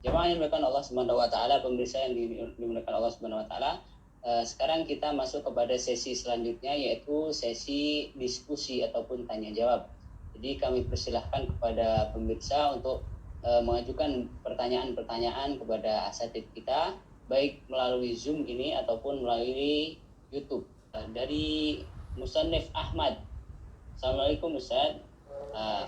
Jemaah yang dimuliakan Allah Subhanahu wa taala, pemirsa yang dimuliakan Allah Subhanahu wa taala, sekarang kita masuk kepada sesi selanjutnya, yaitu sesi diskusi ataupun tanya jawab. Jadi kami persilahkan kepada pemirsa untuk mengajukan pertanyaan-pertanyaan kepada asatidz kita, baik melalui Zoom ini ataupun melalui YouTube. Dari Musannif Ahmad. Assalamualaikum Ustaz.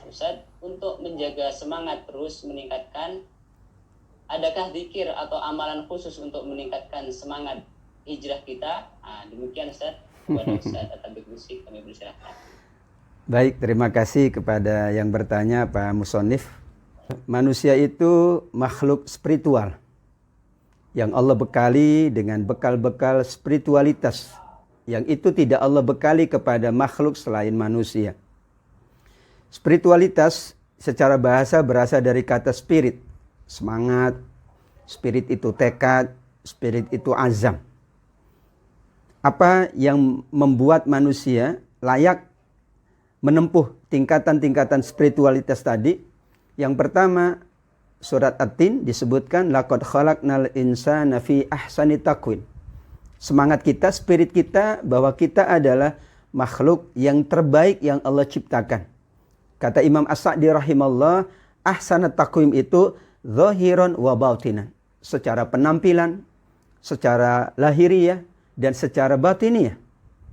Ustaz, untuk menjaga semangat terus meningkatkan, adakah zikir atau amalan khusus untuk meningkatkan semangat hijrah kita? Demikian Ustaz. Kepada Ustaz Atabik Musik kami persilahkan. Baik, terima kasih kepada yang bertanya Pak Musonif. Manusia itu makhluk spiritual yang Allah bekali dengan bekal-bekal spiritualitas yang itu tidak Allah bekali kepada makhluk selain manusia. Spiritualitas secara bahasa berasal dari kata spirit, semangat, spirit itu tekad, spirit itu azam. Apa yang membuat manusia layak menempuh tingkatan-tingkatan spiritualitas tadi? Yang pertama, surat At-Tin disebutkan laqad khalaqnal insana fi ahsani taqwim. Semangat kita, spirit kita bahwa kita adalah makhluk yang terbaik yang Allah ciptakan. Kata Imam As-Sa'di rahimallah, ahsanat taqwim itu zahiran wa batinan. Secara penampilan, secara lahiriah, dan secara batiniah.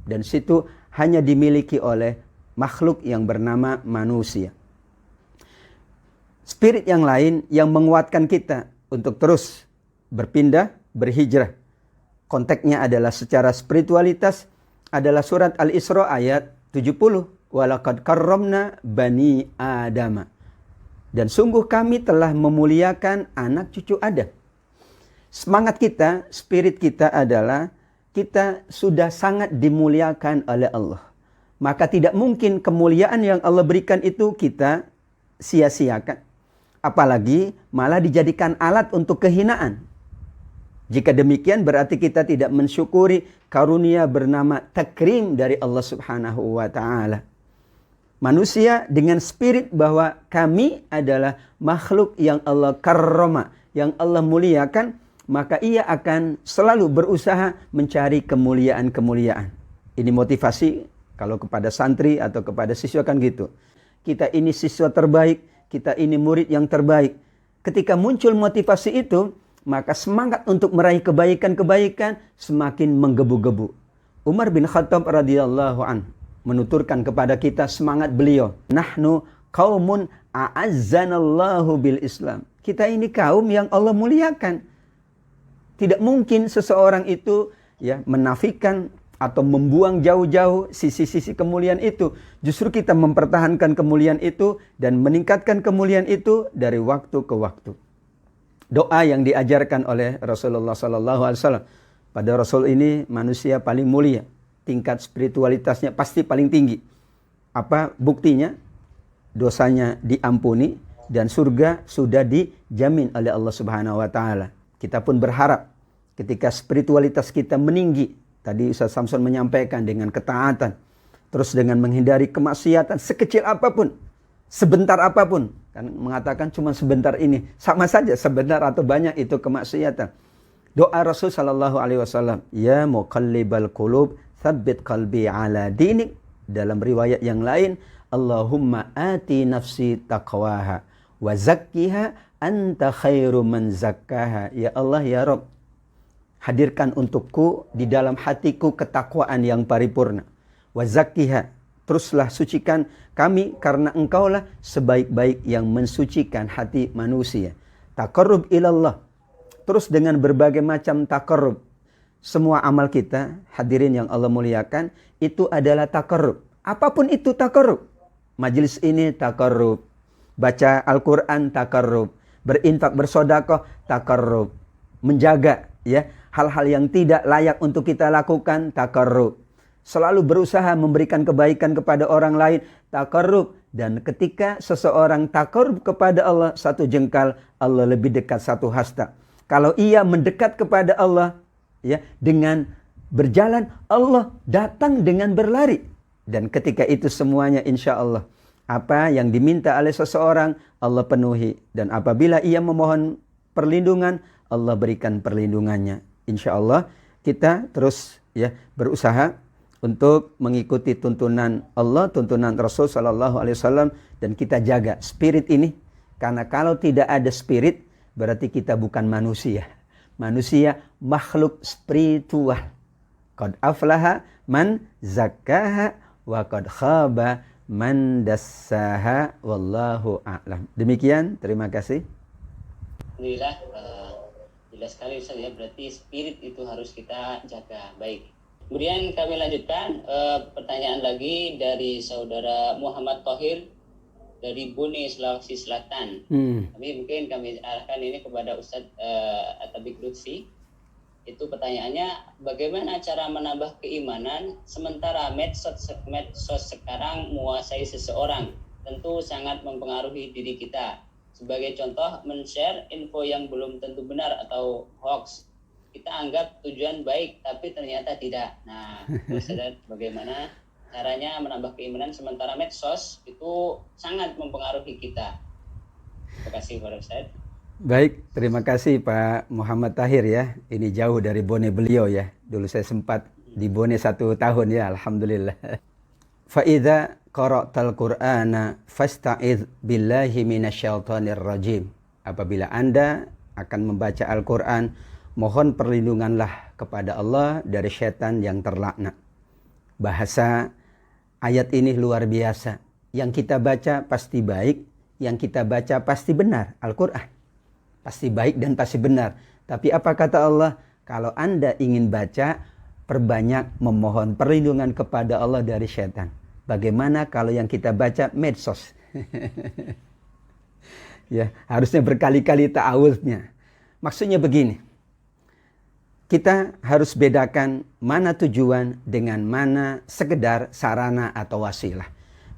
Dan situ hanya dimiliki oleh makhluk yang bernama manusia. Spirit yang lain yang menguatkan kita untuk terus berpindah, berhijrah. Konteksnya adalah secara spiritualitas adalah surat Al-Isra ayat 70. Walaqad karramna bani Adam. Dan sungguh kami telah memuliakan anak cucu Adam. Semangat kita, spirit kita adalah kita sudah sangat dimuliakan oleh Allah. Maka tidak mungkin kemuliaan yang Allah berikan itu kita sia-siakan. Apalagi malah dijadikan alat untuk kehinaan. Jika demikian berarti kita tidak mensyukuri karunia bernama takrim dari Allah Subhanahu wa taala. Manusia dengan spirit bahwa kami adalah makhluk yang Allah karrama, yang Allah muliakan, maka ia akan selalu berusaha mencari kemuliaan-kemuliaan. Ini motivasi kalau kepada santri atau kepada siswa kan gitu. Kita ini siswa terbaik, kita ini murid yang terbaik. Ketika muncul motivasi itu, maka semangat untuk meraih kebaikan-kebaikan semakin menggebu-gebu. Umar bin Khattab radhiyallahu anhu menuturkan kepada kita semangat beliau. Nahnu qaumun a'azzanallahu bil Islam. Kita ini kaum yang Allah muliakan. Tidak mungkin seseorang itu menafikan atau membuang jauh-jauh sisi-sisi kemuliaan itu. Justru kita mempertahankan kemuliaan itu dan meningkatkan kemuliaan itu dari waktu ke waktu. Doa yang diajarkan oleh Rasulullah SAW. Pada Rasul ini manusia paling mulia. Tingkat spiritualitasnya pasti paling tinggi. Apa buktinya? Dosanya diampuni dan surga sudah dijamin oleh Allah Subhanahu wa taala. Kita pun berharap ketika spiritualitas kita meninggi. Tadi Ustaz Samson menyampaikan dengan ketaatan. Terus dengan menghindari kemaksiatan sekecil apapun. Sebentar apapun. Kan mengatakan cuma sebentar ini. Sama saja sebentar atau banyak itu kemaksiatan. Doa Rasul sallallahu alaihi wasallam, ya muqallibal qulub, tsabbit qalbi ala dinik. Dalam riwayat yang lain, Allahumma ati nafsi taqwaha wa zakkiha anta khairu man zakkaha. Ya Allah ya Rabb, hadirkan untukku di dalam hatiku ketakwaan yang paripurna. Wa zakkiha, teruslah sucikan kami karena engkaulah sebaik-baik yang mensucikan hati manusia. Taqarrub ilallah, terus dengan berbagai macam taqarrub. Semua amal kita, hadirin yang Allah muliakan, itu adalah taqarrub. Apapun itu taqarrub. Majelis ini taqarrub. Baca Al-Quran taqarrub. Berinfak bersedekah taqarrub. Menjaga hal-hal yang tidak layak untuk kita lakukan taqarrub. Selalu berusaha memberikan kebaikan kepada orang lain taqarrub. Dan ketika seseorang taqarrub kepada Allah satu jengkal, Allah lebih dekat satu hasta. Kalau ia mendekat kepada Allah dengan berjalan, Allah datang dengan berlari. Dan ketika itu semuanya insya Allah apa yang diminta oleh seseorang Allah penuhi. Dan apabila ia memohon perlindungan, Allah berikan perlindungannya. Insya Allah kita terus ya berusaha untuk mengikuti tuntunan Allah, tuntunan Rasul Sallallahu Alaihi Wasallam, dan kita jaga spirit ini. Karena kalau tidak ada spirit, berarti kita bukan manusia. Manusia makhluk spiritual. Qad aflaha man zakkaha wa qad khaba man dassaha wallahu a'lam. Demikian, terima kasih. Alhamdulillah, jelas sekali Ustaz ya, berarti spirit itu harus kita jaga. Baik. Kemudian kami lanjutkan pertanyaan lagi dari saudara Muhammad Thohir dari Bone, Sulawesi Selatan. Mungkin kami arahkan ini kepada Ustadz Atabik Lutfi. Itu pertanyaannya, bagaimana cara menambah keimanan sementara medsos sekarang menguasai seseorang? Tentu sangat mempengaruhi diri kita. Sebagai contoh, men-share info yang belum tentu benar atau hoax. Kita anggap tujuan baik, tapi ternyata tidak. Nah, Ustaz, bagaimana caranya menambah keimanan sementara medsos itu sangat mempengaruhi kita? Terima kasih Pak Ustaz. Baik, terima kasih Pak Muhammad Tahir ya. Ini jauh dari Bone beliau ya. Dulu saya sempat di Bone 1 tahun ya, alhamdulillah. Fa'idha qara'tal Qur'ana fasta'idz billahi minasyaitonir rajim. Apabila Anda akan membaca Al-Qur'an, mohon perlindunganlah kepada Allah dari syaitan yang terlaknat. Bahasa ayat ini luar biasa. Yang kita baca pasti baik, yang kita baca pasti benar. Al-Qur'an pasti baik dan pasti benar. Tapi apa kata Allah? Kalau Anda ingin baca, perbanyak memohon perlindungan kepada Allah dari syaitan. Bagaimana kalau yang kita baca medsos? Ya, harusnya berkali-kali ta'awudznya. Maksudnya begini. Kita harus bedakan mana tujuan dengan mana sekedar sarana atau wasilah.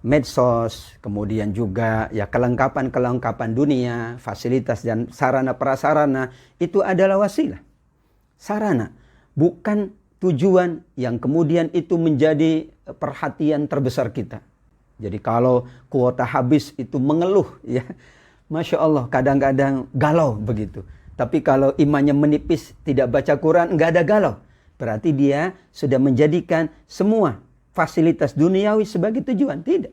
Medsos, kemudian juga ya kelengkapan-kelengkapan dunia, fasilitas dan sarana prasarana itu adalah wasilah. Sarana, bukan tujuan yang kemudian itu menjadi perhatian terbesar kita. Jadi kalau kuota habis itu mengeluh ya. Masya Allah, kadang-kadang galau begitu. Tapi kalau imannya menipis, tidak baca Quran, enggak ada galau. Berarti dia sudah menjadikan semua fasilitas duniawi sebagai tujuan. Tidak.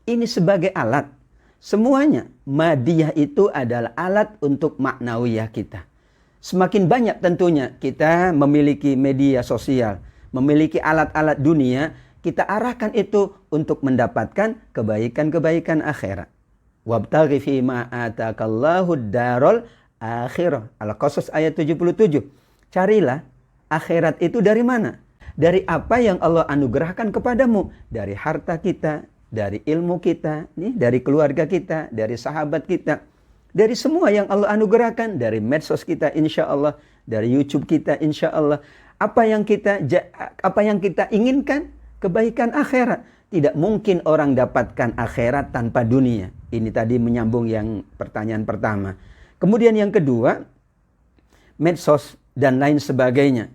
Ini sebagai alat. Semuanya. Madiyah itu adalah alat untuk maknawiyah kita. Semakin banyak tentunya kita memiliki media sosial, memiliki alat-alat dunia, kita arahkan itu untuk mendapatkan kebaikan-kebaikan akhirat. Wabtaghi fima atakallahu darul akhirah. Al-Qasas ayat 77. Carilah akhirat itu dari mana? Dari apa yang Allah anugerahkan kepadamu. Dari harta kita, dari ilmu kita, dari keluarga kita, dari sahabat kita. Dari semua yang Allah anugerahkan. Dari medsos kita insya Allah. Dari YouTube kita insya Allah. Apa yang kita inginkan? Kebaikan akhirat. Tidak mungkin orang dapatkan akhirat tanpa dunia. Ini tadi menyambung yang pertanyaan pertama. Kemudian yang kedua, medsos dan lain sebagainya.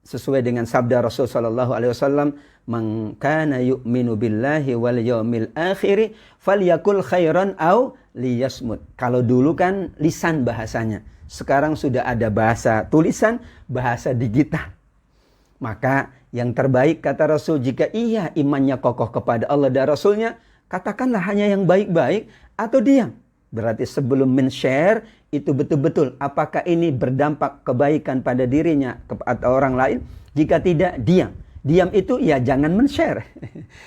Sesuai dengan sabda Rasul sallallahu alaihi wasallam, "Man kana yu'minu billahi wal yaumil akhir falyakul khairan aw liyasmut." Kalau dulu kan lisan bahasanya. Sekarang sudah ada bahasa tulisan, bahasa digital. Maka yang terbaik kata Rasul, jika iya imannya kokoh kepada Allah dan Rasulnya, katakanlah hanya yang baik-baik atau diam. Berarti sebelum men-share itu betul-betul apakah ini berdampak kebaikan pada dirinya atau orang lain. Jika tidak, diam. Diam itu ya jangan men-share.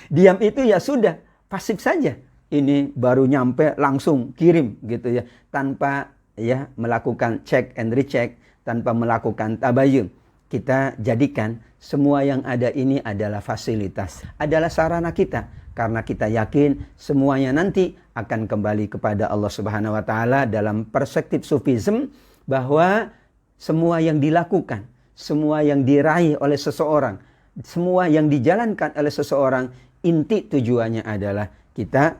Diam itu ya sudah, pasif saja. Ini baru nyampe langsung kirim gitu ya, tanpa ya melakukan check and recheck, tanpa melakukan tabayun. Kita jadikan semua yang ada ini adalah fasilitas, adalah sarana kita. Karena kita yakin semuanya nanti akan kembali kepada Allah Subhanahu wa Ta'ala. Dalam perspektif Sufism, bahwa semua yang dilakukan, semua yang diraih oleh seseorang, semua yang dijalankan oleh seseorang, inti tujuannya adalah kita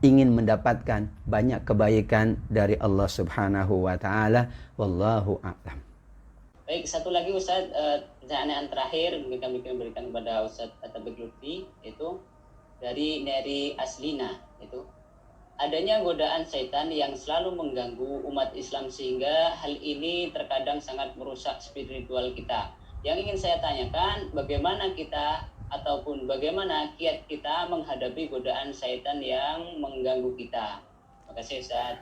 ingin mendapatkan banyak kebaikan dari Allah Subhanahu wa Ta'ala. Wallahu a'lam. Baik, satu lagi Ustaz, pertanyaan terakhir mungkin kami berikan kepada Ustaz Atabik Lutfi, itu dari Neri Aslina. Itu adanya godaan setan yang selalu mengganggu umat Islam sehingga hal ini terkadang sangat merusak spiritual kita. Yang ingin saya tanyakan, bagaimana kita ataupun bagaimana kiat kita menghadapi godaan setan yang mengganggu kita? Terima kasih Ustaz.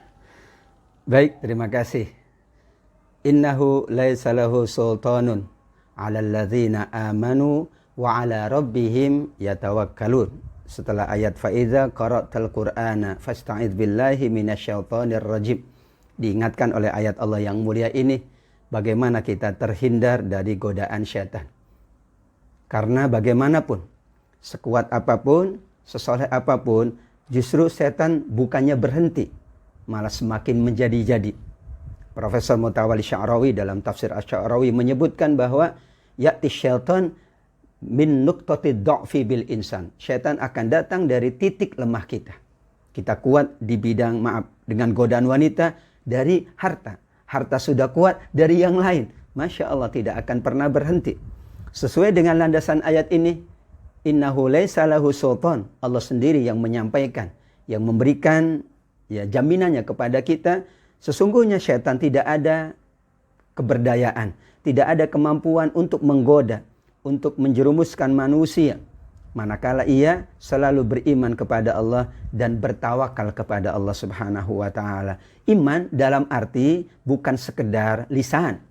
Baik, terima kasih. Innahu laisa lahu sultanun 'alal ladzina amanu wa 'ala rabbihim yatawakkalun. Setelah ayat faiza qara'tal qur'ana fasta'idz billahi minasyaitonir rajim, diingatkan oleh ayat Allah yang mulia ini bagaimana kita terhindar dari godaan syaitan. Karena bagaimanapun, sekuat apapun, sesoleh apapun, justru setan bukannya berhenti, malah semakin menjadi-jadi. Profesor Mutawalli Sya'rawi dalam tafsir Asy-Sya'rawi menyebutkan bahwa ya'ti syaitan min nuqtatid dha'fi bil insan. Syaitan akan datang dari titik lemah kita. Kita kuat di bidang dengan godaan wanita dari harta. Harta sudah kuat dari yang lain. Masya Allah, tidak akan pernah berhenti. Sesuai dengan landasan ayat ini, innahu laisa lahu sultan. Allah sendiri yang menyampaikan, yang memberikan jaminannya kepada kita. Sesungguhnya syaitan tidak ada keberdayaan, tidak ada kemampuan untuk menggoda, untuk menjerumuskan manusia, manakala ia selalu beriman kepada Allah dan bertawakal kepada Allah Subhanahu wa taala. Iman dalam arti bukan sekedar lisan,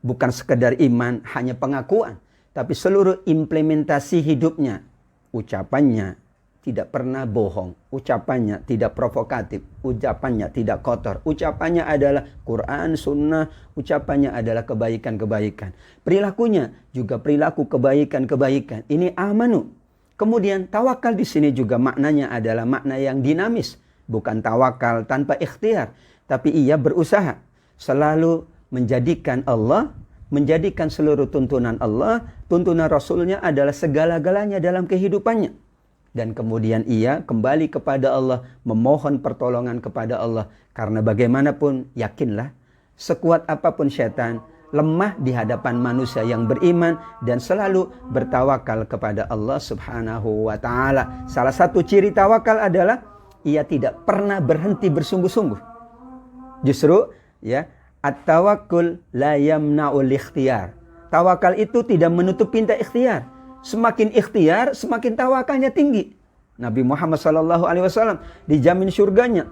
bukan sekedar iman hanya pengakuan, tapi seluruh implementasi hidupnya, ucapannya tidak pernah bohong, ucapannya tidak provokatif, ucapannya tidak kotor, ucapannya adalah Quran, Sunnah, ucapannya adalah kebaikan-kebaikan. Perilakunya juga perilaku kebaikan-kebaikan. Ini amanu. Kemudian tawakal di sini juga maknanya adalah makna yang dinamis, bukan tawakal tanpa ikhtiar, tapi ia berusaha selalu menjadikan Allah, menjadikan seluruh tuntunan Allah, tuntunan Rasulnya adalah segala-galanya dalam kehidupannya. Dan kemudian ia kembali kepada Allah, memohon pertolongan kepada Allah. Karena bagaimanapun, yakinlah, sekuat apapun syaitan, lemah di hadapan manusia yang beriman dan selalu bertawakal kepada Allah Subhanahu wa ta'ala. Salah satu ciri tawakal adalah ia tidak pernah berhenti bersungguh-sungguh. Justru, at-tawakkul la yamna'ul ikhtiyar. Tawakal itu tidak menutup pintu ikhtiar. Semakin ikhtiar, semakin tawakalnya tinggi. Nabi Muhammad SAW dijamin surganya.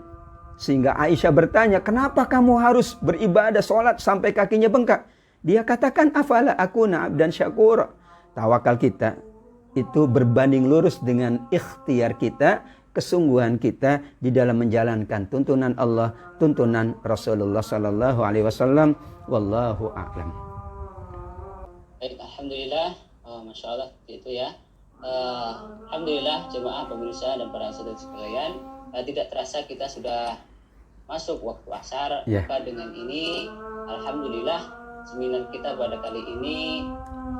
Sehingga Aisyah bertanya, kenapa kamu harus beribadah sholat sampai kakinya bengkak? Dia katakan, afala akuna abdan syakura. Tawakal kita itu berbanding lurus dengan ikhtiar kita, kesungguhan kita di dalam menjalankan tuntunan Allah, tuntunan Rasulullah SAW. Wallahu a'lam. Baik, alhamdulillah. Masya Allah, itu ya. Alhamdulillah jemaah pemirsa dan para saudara sekalian, tidak terasa kita sudah masuk waktu asar. Maka dengan ini, alhamdulillah seminar kita pada kali ini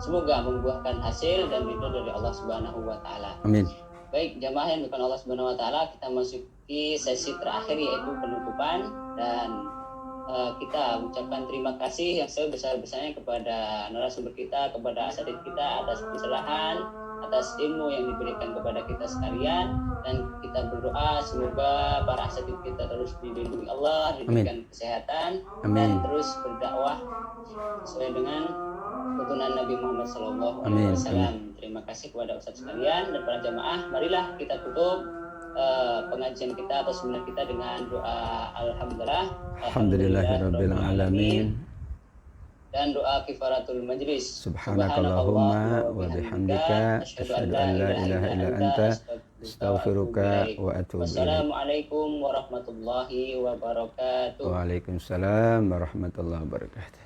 semoga membuahkan hasil dan ridho dari Allah Subhanahu wa taala. Amin. Baik, jemaah yang bukan Allah Subhanahu wa taala, kita masuki sesi terakhir yaitu penutupan, dan kita ucapkan terima kasih yang sebesar-besarnya kepada narasumber kita, kepada asatidz kita atas pencerahan, atas ilmu yang diberikan kepada kita sekalian, dan kita berdoa semoga para asatidz kita terus dilindungi Allah, diberikan kesehatan, dan terus berdakwah sesuai dengan tuntunan Nabi Muhammad SAW. Terima kasih kepada Ustadz sekalian dan para jamaah. Marilah kita tutup pengajian kita atau seminar kita dengan doa Alhamdulillahirabbil alamin dan doa kifaratul majlis. Subhanakallahumma wa bihamdika asyhadu an la ilaha illa anta astaghfiruka wa atubu ilaik. Wassalamualaikum warahmatullahi wabarakatuh. Waalaikumsalam warahmatullahi wabarakatuh.